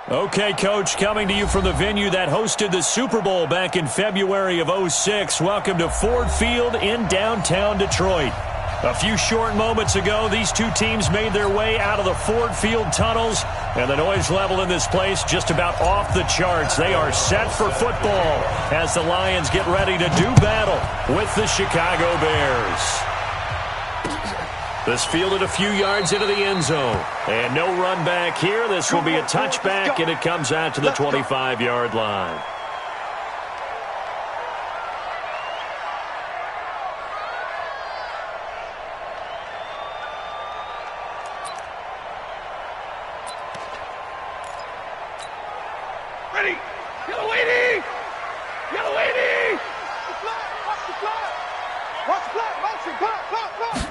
Okay, Coach, coming to you from the venue that hosted the Super Bowl back in February of '06. Welcome to Ford Field in downtown Detroit. A few short moments ago, these two teams made their way out of the Ford Field tunnels, and the noise level in this place just about off the charts. They are set for football as the Lions get ready to do battle with the Chicago Bears. This fielded a few yards into the end zone. And no run back here. This will be a touchback, and it comes out to the 25-yard line. Ready. Yellow 80. Yellow 80. Watch the flag. Watch the flag. Motion.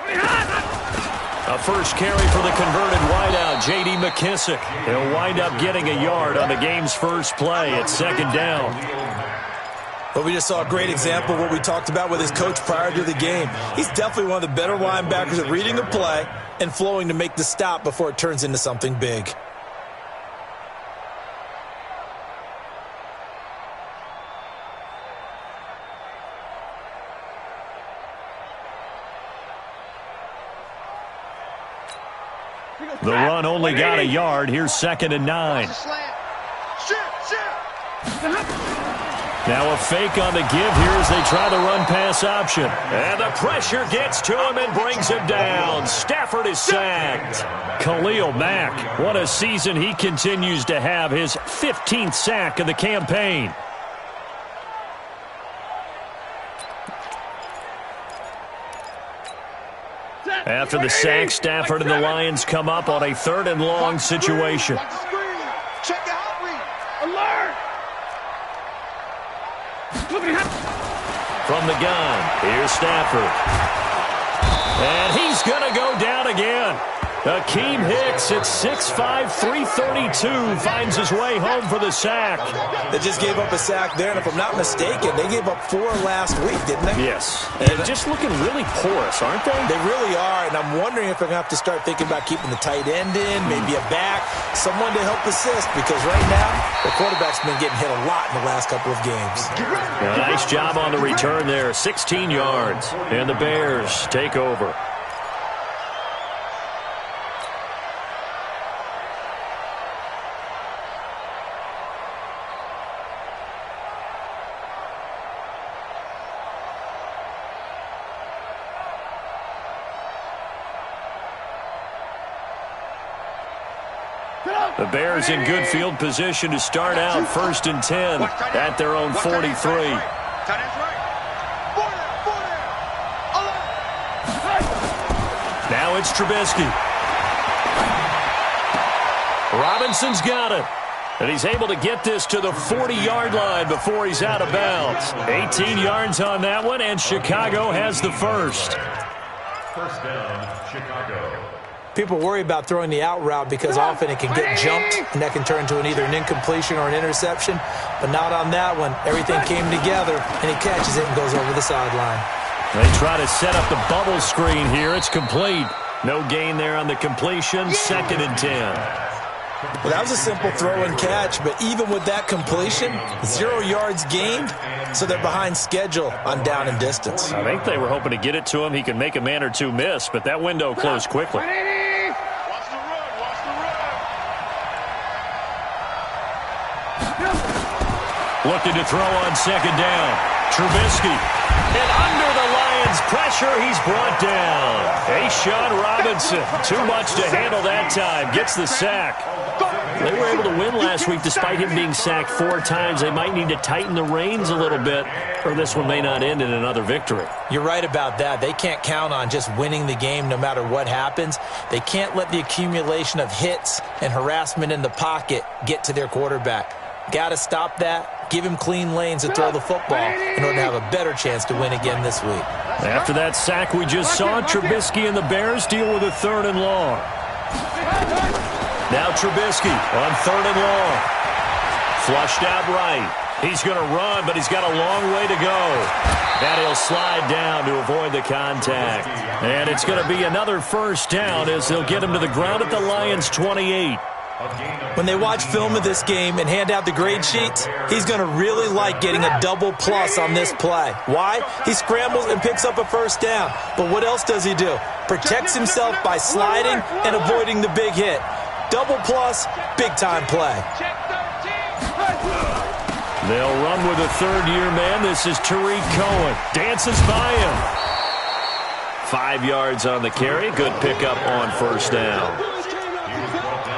A first carry for the converted wideout, J.D. McKissic. He'll wind up getting a yard on the game's first play at second down. But we just saw a great example of what we talked about with his coach prior to the game. He's definitely one of the better linebackers at reading a play and flowing to make the stop before it turns into something big. The run only got a yard. Here's 2nd and 9. Now a fake on the give here as they try the run-pass option. And the pressure gets to him and brings him down. Stafford is sacked. Khalil Mack, what a season he continues to have. His 15th sack of the campaign. After the sack, Stafford and the Lions come up on a 3rd and long situation. Check the out read. Alert. From the gun, here's Stafford. And he's going to go down again. Akeem Hicks at 6'5", 332 finds his way home for the sack. They just gave up a sack there, and if I'm not mistaken, they gave up 4 last week, didn't they? Yes. And just looking really porous, aren't they? They really are, and I'm wondering if they're going to have to start thinking about keeping the tight end in, maybe a back, someone to help assist, because right now, the quarterback's been getting hit a lot in the last couple of games. A nice job on the return there, 16 yards. And the Bears take over. The Bears in good field position to start out 1st and 10 at their own 43. Now it's Trubisky. Robinson's got it. And he's able to get this to the 40-yard line before he's out of bounds. 18 yards on that one, and Chicago has the first. First down, Chicago. People worry about throwing the out route because often it can get jumped, and that can turn into either an incompletion or an interception. But not on that one. Everything came together, and he catches it and goes over the sideline. They try to set up the bubble screen here. It's complete. No gain there on the completion. 2nd and 10. Well, that was a simple throw and catch, but even with that completion, 0 yards gained, so they're behind schedule on down and distance. I think they were hoping to get it to him. He could make a man or two miss, but that window closed quickly. Looking to throw on 2nd down. Trubisky. And under the Lions' pressure, he's brought down. A'Shawn Robinson, too much to handle that time, gets the sack. They were able to win last week despite him being sacked 4 times. They might need to tighten the reins a little bit, or this one may not end in another victory. You're right about that. They can't count on just winning the game no matter what happens. They can't let the accumulation of hits and harassment in the pocket get to their quarterback. Got to stop that. Give him clean lanes to throw the football in order to have a better chance to win again this week. After that sack we just saw, Trubisky and the Bears deal with a 3rd and long. Now Trubisky on 3rd and long. Flushed out right. He's going to run, but he's got a long way to go. And he'll slide down to avoid the contact. And it's going to be another 1st down as they'll get him to the ground at the Lions' 28. When they watch film of this game and hand out the grade sheets, he's going to really like getting a double plus on this play. Why? He scrambles and picks up a first down. But what else does he do? Protects himself by sliding and avoiding the big hit. Double plus, big-time play. They'll run with a third-year man. This is Tariq Cohen. Dances by him. 5 yards on the carry. Good pickup on first down.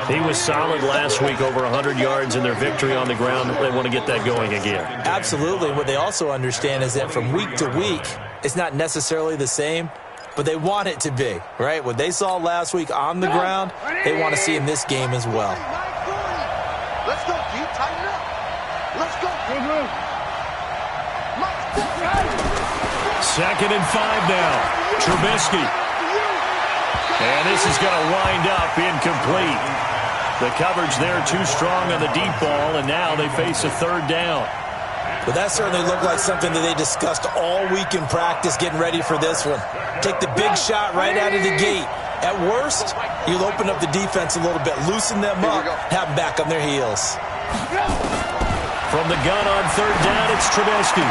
He was solid last week, over 100 yards in their victory on the ground. They want to get that going again. Absolutely. What they also understand is that from week to week, it's not necessarily the same, but they want it to be, right? What they saw last week on the ground, they want to see in this game as well. Let's go, G. Tighten up. Let's go. 2nd and 5 now. Trubisky. And this is going to wind up incomplete. The coverage there too strong on the deep ball, and now they face a third down. Well, that certainly looked like something that they discussed all week in practice getting ready for this one. Take the big shot right out of the gate. At worst, you'll open up the defense a little bit, loosen them up, have them back on their heels. From the gun on third down, it's Trubisky.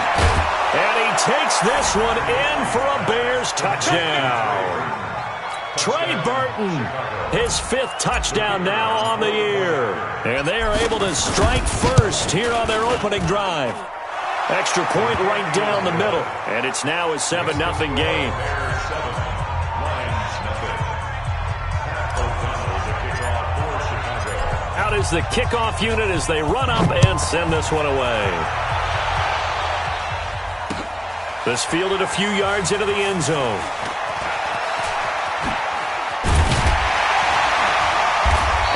And he takes this one in for a Bears touchdown. Trey Burton, his 5th touchdown now on the year. And they are able to strike first here on their opening drive. Extra point right down the middle. And it's now a 7-0 game. Out is the kickoff unit as they run up and send this one away. This fielded a few yards into the end zone.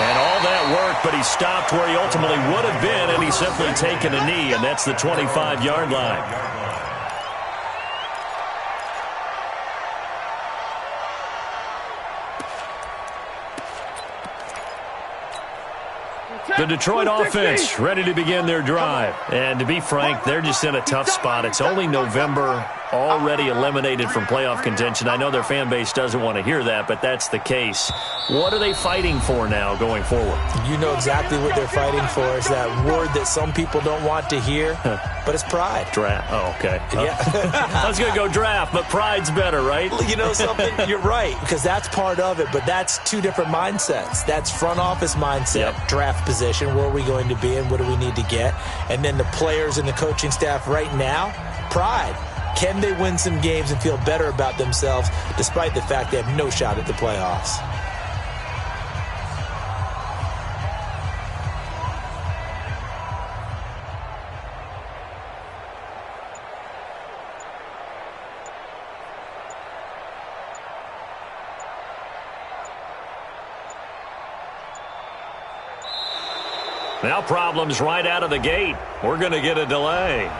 And all that work, but he stopped where he ultimately would have been, and he's simply taken a knee, and that's the 25-yard line. The Detroit offense ready to begin their drive. And to be frank, they're just in a tough spot. It's only November, already eliminated from playoff contention. I know their fan base doesn't want to hear that, but that's the case. What are they fighting for now going forward? You know exactly what they're fighting for. Is that word that some people don't want to hear, but it's pride. Draft. Oh, okay. Yeah. I was going to go draft, but pride's better, right? You know something? You're right, because that's part of it, but that's two different mindsets. That's front office mindset, draft position, where are we going to be and what do we need to get? And then the players and the coaching staff right now, pride. Can they win some games and feel better about themselves despite the fact they have no shot at the playoffs? Now problems right out of the gate. We're going to get a delay.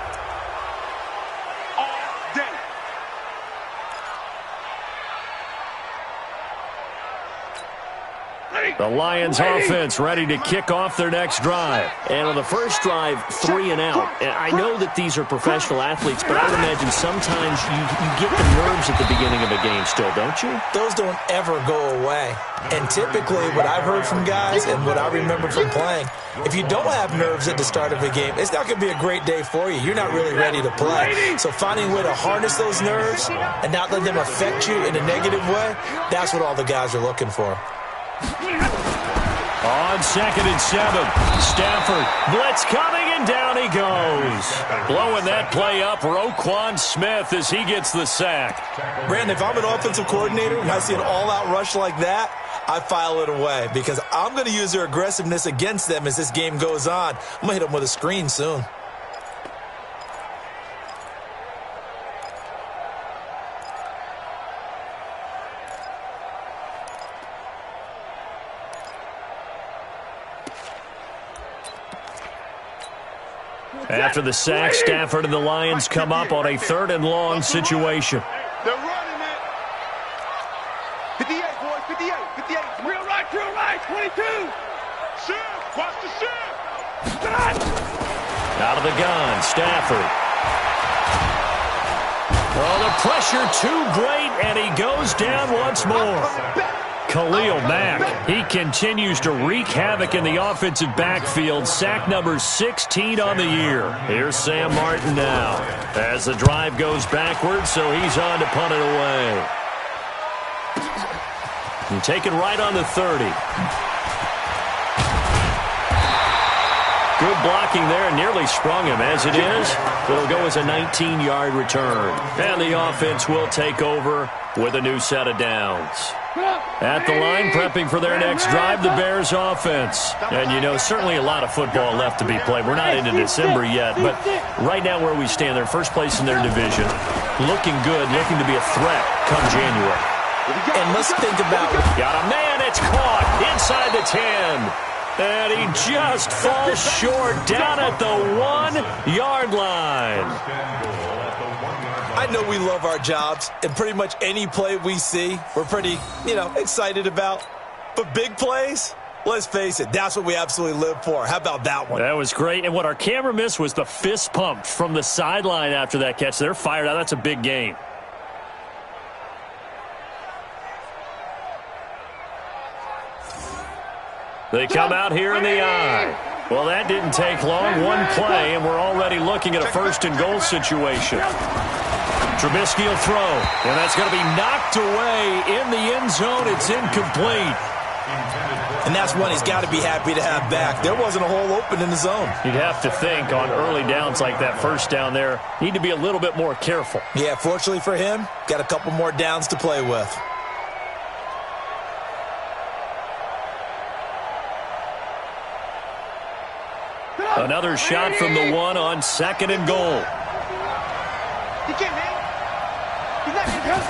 The Lions offense ready to kick off their next drive. And on the first drive, 3 and out. And I know that these are professional athletes, but I would imagine sometimes you get the nerves at the beginning of a game still, don't you? Those don't ever go away. And typically what I've heard from guys and what I remember from playing, if you don't have nerves at the start of a game, it's not going to be a great day for you. You're not really ready to play. So finding a way to harness those nerves and not let them affect you in a negative way, that's what all the guys are looking for. On 2nd and 7, Stafford, blitz coming, and down he goes. Blowing that play up, Roquan Smith as he gets the sack. Brandon, if I'm an offensive coordinator and I see an all-out rush like that, I file it away because I'm going to use their aggressiveness against them as this game goes on. I'm going to hit them with a screen soon. After the sack, Stafford and the Lions come up on a 3rd and long situation. They're running it. 58, boys, 58, 58. Real right, 22. Shift, watch the shift. Out of the gun, Stafford. Oh, the pressure too great, and he goes down once more. Khalil Mack. He continues to wreak havoc in the offensive backfield. Sack number 16 on the year. Here's Sam Martin now as the drive goes backwards, so he's on to punt it away. And taken right on the 30. Good blocking there, nearly sprung him. As it is, it'll go as a 19-yard return. And the offense will take over with a new set of downs. At the line, prepping for their next drive, the Bears offense. And, you know, certainly a lot of football left to be played. We're not into December yet, but right now where we stand, they're first place in their division. Looking good, looking to be a threat come January. And let's think about... Got a man, it's caught inside the 10. And he just falls short down at the 1-yard line. I know we love our jobs, and pretty much any play we see, we're pretty, excited about. But big plays, let's face it, that's what we absolutely live for. How about that one? That was great. And what our camera missed was the fist pump from the sideline after that catch. They're fired out. That's a big game. They come out here in the eye. Well, that didn't take long. One play, and we're already looking at a first-and-goal situation. Trubisky will throw, and that's going to be knocked away in the end zone. It's incomplete. And that's one he's got to be happy to have back. There wasn't a hole open in the zone. You'd have to think on early downs like that, first down there, need to be a little bit more careful. Yeah, fortunately for him, got a couple more downs to play with. Another shot from the 1 on second and goal. He can't, man. He's not getting help.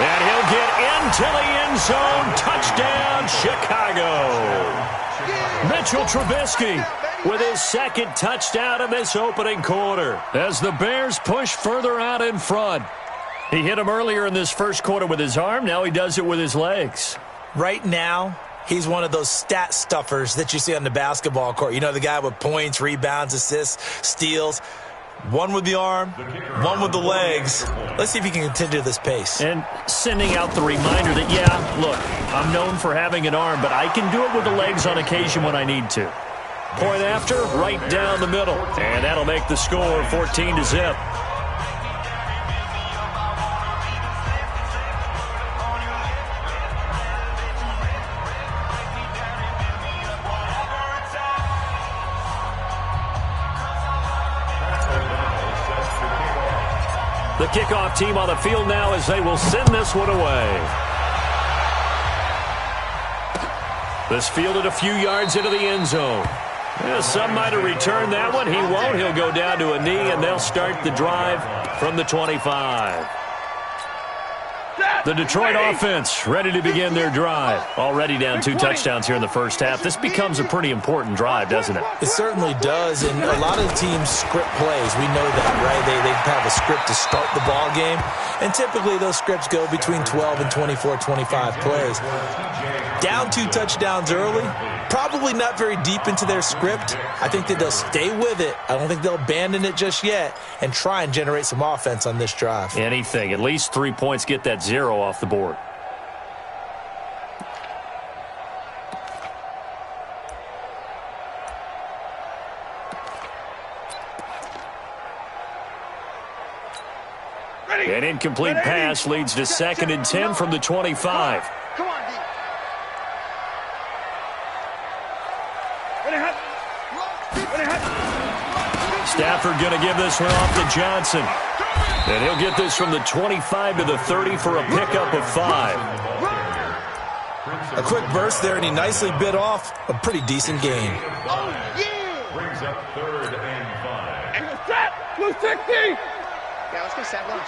And he'll get into the end zone. Touchdown, Chicago. Mitchell Trubisky with his second touchdown of this opening quarter as the Bears push further out in front. He hit him earlier in this first quarter with his arm. Now he does it with his legs. Right now, he's one of those stat stuffers that you see on the basketball court. You know, the guy with points, rebounds, assists, steals. One with the arm, one with the legs. Let's see if he can continue this pace. And sending out the reminder that, yeah, look, I'm known for having an arm, but I can do it with the legs on occasion when I need to. Point after, right down the middle. And that'll make the score 14-0. The kickoff team on the field now as they will send this one away. This fielded a few yards into the end zone. Yeah, some might have returned that one. He won't. He'll go down to a knee, and they'll start the drive from the 25. The Detroit offense ready to begin their drive. Already down 2 touchdowns here in the first half. This becomes a pretty important drive, doesn't it? It certainly does, and a lot of the teams script plays. We know that, right? They have a script to start the ball game, and typically those scripts go between 12 and 24, 25 plays. Down 2 touchdowns early, probably not very deep into their script. I think that they'll stay with it. I don't think they'll abandon it just yet and try and generate some offense on this drive. Anything. At least 3 points, get that 0 off the board. An incomplete pass leads to 2nd and 10 from the 25. Come on, D. Stafford going to give this one off to Johnson. And he'll get this from the 25 to the 30 for a pickup of 5. A quick burst there, and he nicely bit off a pretty decent gain. Oh, yeah. Brings up 3rd and 5. And the trap. Blue 60. Yeah, let's go set lunch.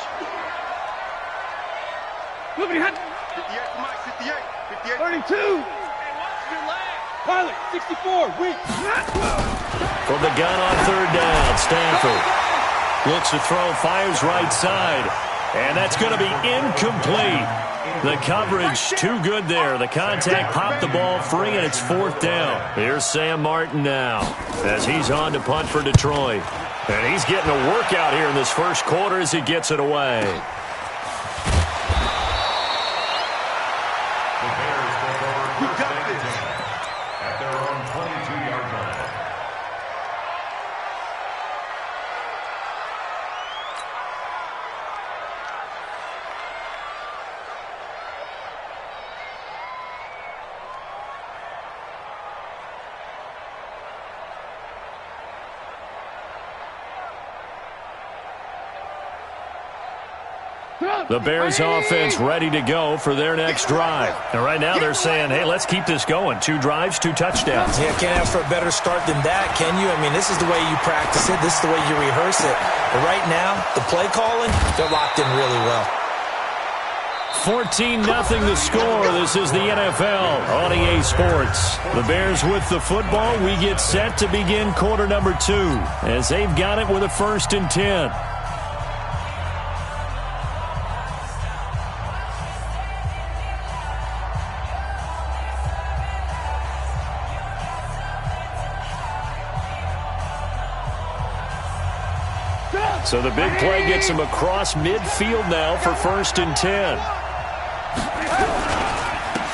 Moving ahead. 58, come on, 58. 32. Hey, watch your leg. Pilot, 64. Wait. From the gun on 3rd down, Stafford looks to throw, fires right side. And that's going to be incomplete. The coverage too good there. The contact popped the ball free, and it's 4th down. Here's Sam Martin now as he's on to punt for Detroit. And he's getting a workout here in this first quarter as he gets it away. The Bears offense ready to go for their next drive. And right now they're saying, hey, let's keep this going. 2 drives, 2 touchdowns. Yeah, can't ask for a better start than that, can you? I mean, this is the way you practice it. This is the way you rehearse it. But right now, the play calling, they're locked in really well. 14-0 the score. This is the NFL on EA Sports. The Bears with the football. We get set to begin quarter number 2 as they've got it with a 1st and 10. So the big play gets him across midfield now for 1st and 10.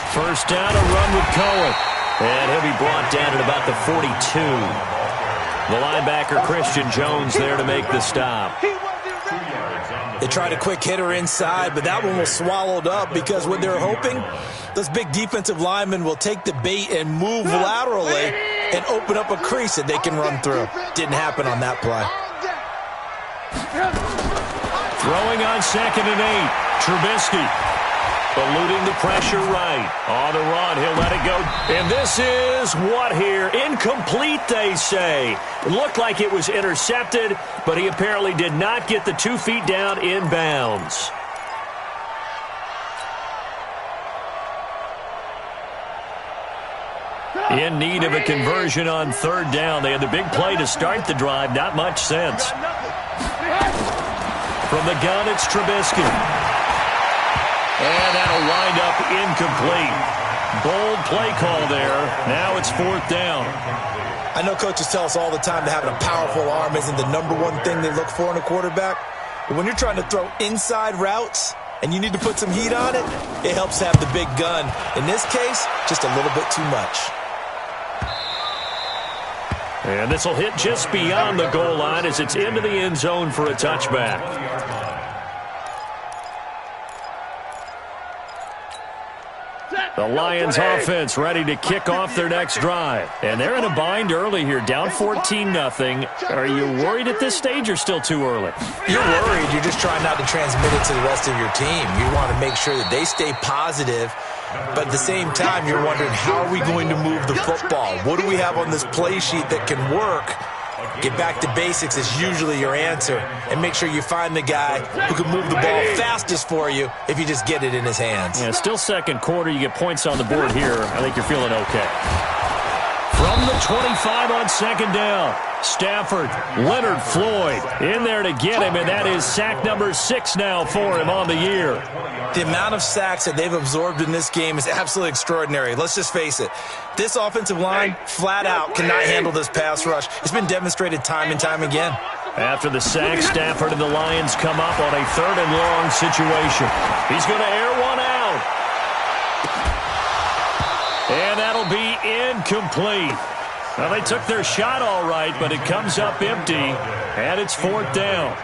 First down, a run with Cohen. And he'll be brought down at about the 42. The linebacker, Christian Jones, there to make the stop. They tried a quick hitter inside, but that one was swallowed up because what they're hoping, those big defensive linemen will take the bait and move laterally and open up a crease that they can run through. Didn't happen on that play. Throwing on 2nd and 8. Trubisky. Eluding the pressure right. On the run, he'll let it go. And this is what here? Incomplete, they say. It looked like it was intercepted, but he apparently did not get the 2 feet down in bounds. In need of a conversion on 3rd down. They had the big play to start the drive. Not much sense. From the gun, it's Trubisky. And that'll wind up incomplete. Bold play call there. Now it's 4th down. I know coaches tell us all the time that having a powerful arm isn't the #1 thing they look for in a quarterback. But when you're trying to throw inside routes and you need to put some heat on it, it helps have the big gun. In this case, just a little bit too much. And this will hit just beyond the goal line as it's into the end zone for a touchback. The Lions offense ready to kick off their next drive. And they're in a bind early here, down 14-0. Are you worried at this stage or still too early? You're worried. You're just trying not to transmit it to the rest of your team. You want to make sure that they stay positive. But at the same time, you're wondering, how are we going to move the football? What do we have on this play sheet that can work? Get back to basics is usually your answer. And make sure you find the guy who can move the ball fastest for you if you just get it in his hands. Yeah, still 2nd quarter. You get points on the board here. I think you're feeling okay. From the 25 on 2nd down, Stafford, Leonard Floyd in there to get him, and that is sack number 6 now for him on the year. The amount of sacks that they've absorbed in this game is absolutely extraordinary. Let's just face it. This offensive line, flat out, cannot handle this pass rush. It's been demonstrated time and time again. After the sack, Stafford and the Lions come up on a 3rd and long situation. He's going to air one out. And that'll be incomplete. Now, they took their shot all right, but it comes up empty, and it's 4th down.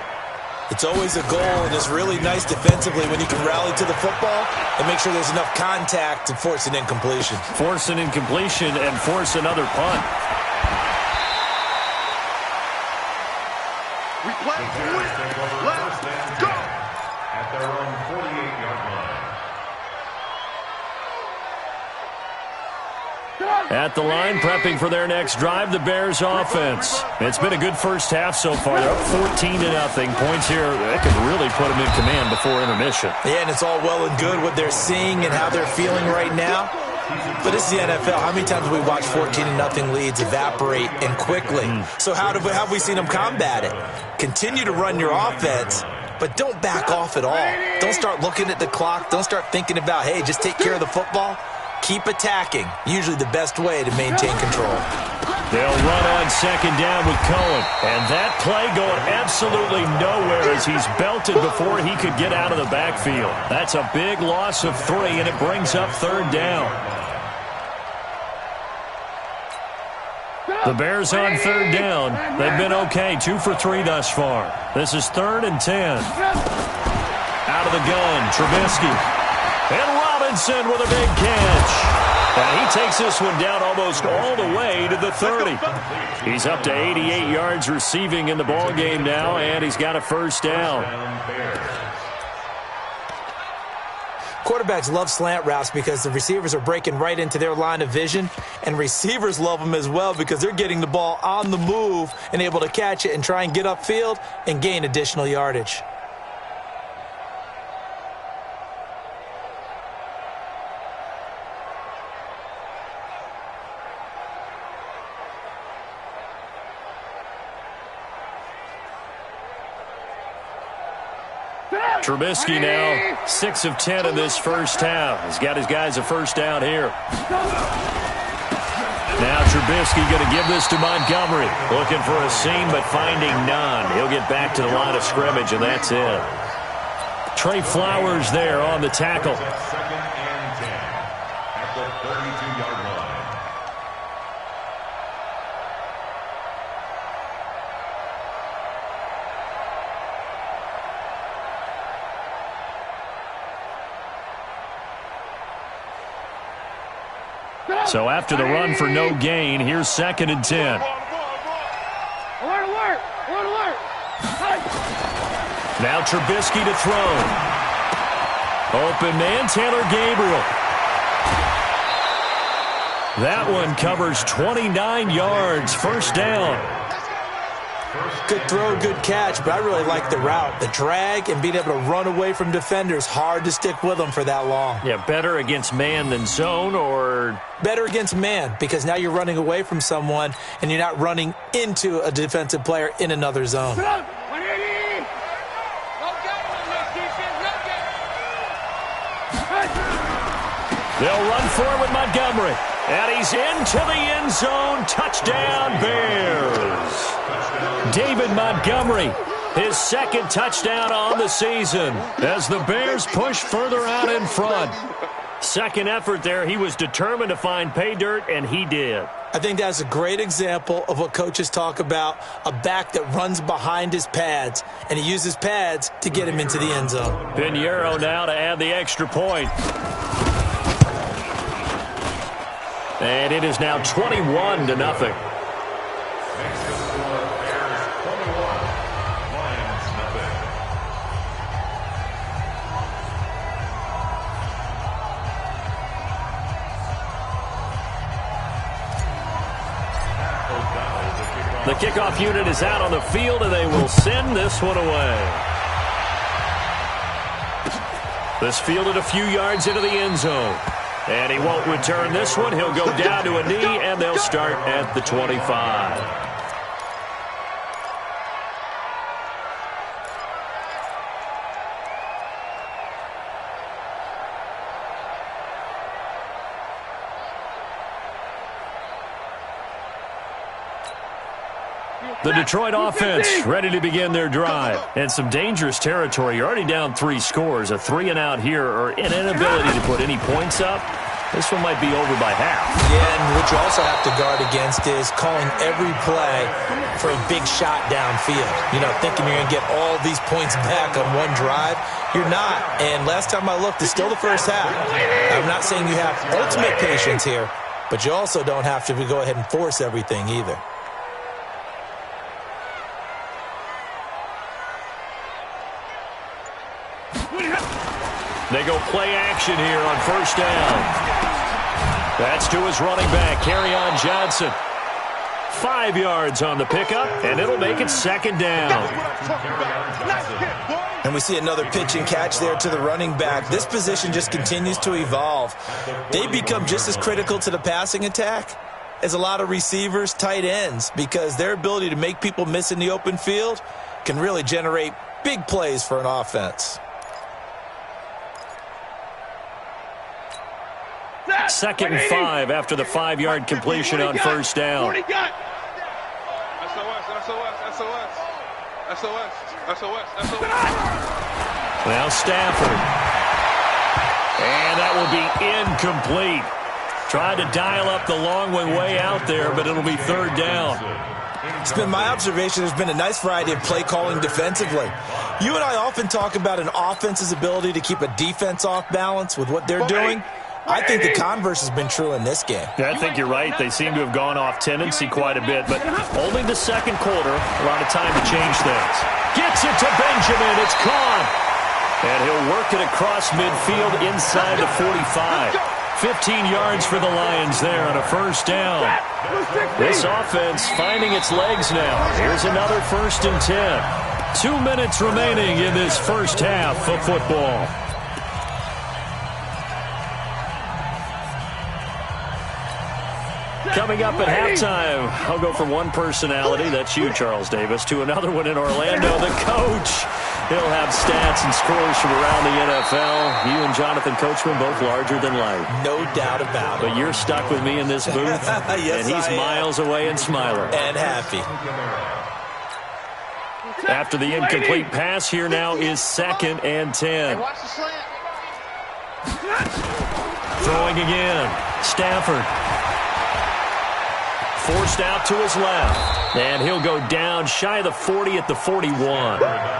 It's always a goal, and it's really nice defensively when you can rally to the football and make sure there's enough contact to force an incompletion. Force an incompletion and force another punt. We play to win. Let's go. At their own 48-yard line. At the line, prepping for their next drive, the Bears offense. It's been a good first half so far. They're up 14-0. Points here that could really put them in command before intermission. Yeah, and it's all well and good what they're seeing and how they're feeling right now. But this is the NFL. How many times have we watched 14-0 leads evaporate and quickly? So how have we seen them combat it? Continue to run your offense, but don't back off at all. Don't start looking at the clock. Don't start thinking about, hey, just take care of the football. Keep attacking. Usually the best way to maintain control. They'll run on 2nd down with Cohen. And that play going absolutely nowhere as he's belted before he could get out of the backfield. That's a big loss of 3, and it brings up 3rd down. The Bears on 3rd down. They've been okay, 2 for 3 thus far. This is 3rd and 10. Out of the gun, Trubisky. And Robinson with a big catch. And he takes this one down almost all the way to the 30. He's up to 88 yards receiving in the ballgame now, and he's got a 1st down. Quarterbacks love slant routes because the receivers are breaking right into their line of vision, and receivers love them as well because they're getting the ball on the move and able to catch it and try and get upfield and gain additional yardage. Trubisky now 6 of 10 in this first half. He's got his guys a first down here. Now Trubisky going to give this to Montgomery. Looking for a seam but finding none. He'll get back to the line of scrimmage, and that's it. Trey Flowers there on the tackle. Second and 10 at the 32-yard line. So after the run for no gain, here's 2nd and 10. Alert, alert, alert, alert. Now Trubisky to throw. Open man, Taylor Gabriel. That one covers 29 yards, first down. Good throw, good catch, but I really like the route. The drag and being able to run away from defenders, hard to stick with them for that long. Yeah, better against man than zone, or? Better against man, because now you're running away from someone and you're not running into a defensive player in another zone. They'll run for it with Montgomery. And he's into the end zone. Touchdown, Bears. David Montgomery, his 2nd touchdown on the season as the Bears push further out in front. 2nd effort there. He was determined to find pay dirt, and he did. I think that's a great example of what coaches talk about, a back that runs behind his pads, and he uses pads to get him into the end zone. Pinheiro now to add the extra point. And it is now 21-0. Makes the score Bears 21, Lions nothing. The kickoff unit is out on the field, and they will send this one away. This fielded a few yards into the end zone. And he won't return this one. He'll go down to a knee, and they'll start at the 25. The Detroit offense ready to begin their drive. And some dangerous territory. You're already down 3 scores. A 3-and-out here, or an inability to put any points up. This one might be over by half. Yeah, and what you also have to guard against is calling every play for a big shot downfield. You know, thinking you're going to get all these points back on one drive. You're not. And last time I looked, it's still the first half. I'm not saying you have ultimate patience here, but you also don't have to go ahead and force everything either. They go play action here on first down. That's to his running back, Kerryon Johnson. 5 yards on the pickup, and it'll make it 2nd down. And we see another pitch and catch there to the running back. This position just continues to evolve. They become just as critical to the passing attack as a lot of receivers, tight ends, because their ability to make people miss in the open field can really generate big plays for an offense. 2nd and 5 after the 5-yard completion on first down. SOS, Now Stafford. And that will be incomplete. Tried to dial up the long way out there, but it'll be 3rd down. It's been my observation there's been a nice variety of play calling defensively. You and I often talk about an offense's ability to keep a defense off balance with what they're doing. I think the converse has been true in this game. Yeah, I think you're right. They seem to have gone off tendency quite a bit, but only the 2nd quarter, a lot of time to change things. Gets it to Benjamin. It's caught. And he'll work it across midfield inside the 45. 15 yards for the Lions there on a first down. This offense finding its legs now. Here's another 1st and 10. 2 minutes remaining in this first half of football. Coming up at halftime, I'll go from one personality, that's you, Charles Davis, to another one in Orlando, the coach. He'll have stats and scores from around the NFL. You and Jonathan Coachman both larger than life. No doubt about it. But you're stuck with me in this booth, yes, and he's miles away and smiling. And happy. After the incomplete pass, here now is 2nd and 10. Throwing again. Stafford. Forced out to his left. And he'll go down shy of the 40 at the 41.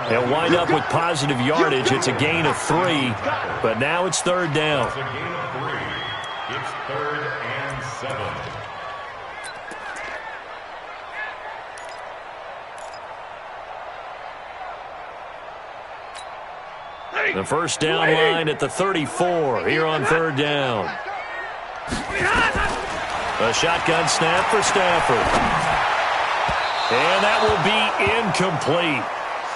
He'll wind up with positive yardage. It's a gain of 3. But now it's 3rd down. It's a gain of 3. It's 3rd and 7. The first down line at the 34 here on 3rd down. A shotgun snap for Stafford. And that will be incomplete.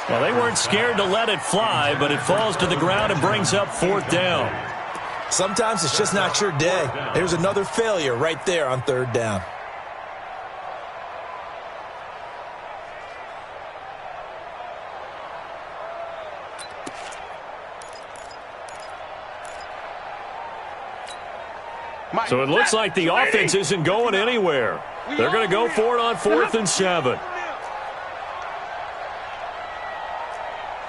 Well, they weren't scared to let it fly, but it falls to the ground and brings up 4th down. Sometimes it's just not your day. There's another failure right there on 3rd down. So it looks like the offense isn't going anywhere. They're going to go for it on 4th and 7.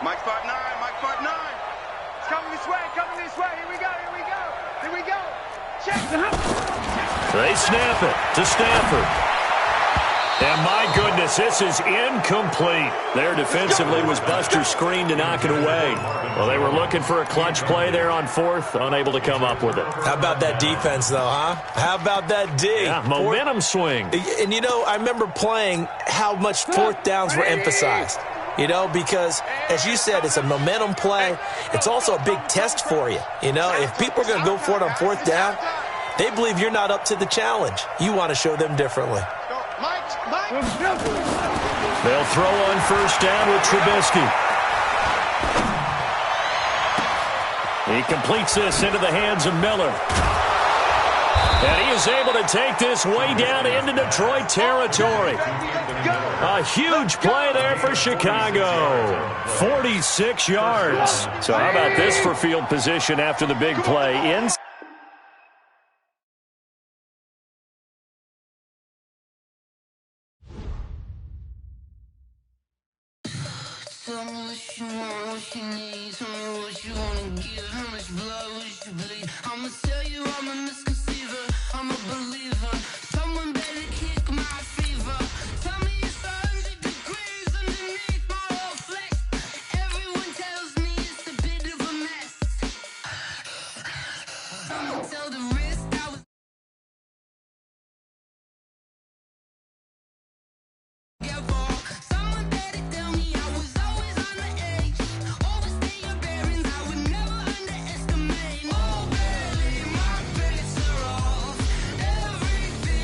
Mike 5-9, Mike 5-9. It's coming this way, Here we go, Here we go. Check. They snap it to Stafford. And my goodness, this is incomplete. There defensively was Buster screened to knock it away. Well, they were looking for a clutch play there on 4th, unable to come up with it. How about that defense, though, huh? How about that D? Yeah, momentum swing. And, you know, I remember playing how much 4th downs were emphasized. You know, because, as you said, it's a momentum play. It's also a big test for you. You know, if people are going to go for it on 4th down, they believe you're not up to the challenge. You want to show them differently. They'll throw on 1st down with Trubisky. He completes this into the hands of Miller. And he is able to take this way down into Detroit territory. A huge play there for Chicago. 46 yards. So how about this for field position after the big play? In Tell me what you want, what you need. Tell me what you wanna give. How much blood would you bleed? I'ma tell you I'm a misconceiver. I'm a believer. Someone better kick my fever. Tell me it's 100 degrees underneath my whole flesh. Everyone tells me it's a bit of a mess. I'ma tell the risk I was. Someone better tell me I was always on the edge. Overstay your bearings, I would never underestimate. Oh, baby, my bets are off. Everything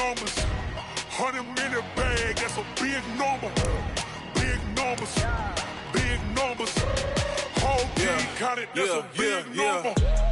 numbers. 100-minute bag, that's a big number. Big numbers. Big numbers. Whole team counted, that's a big number.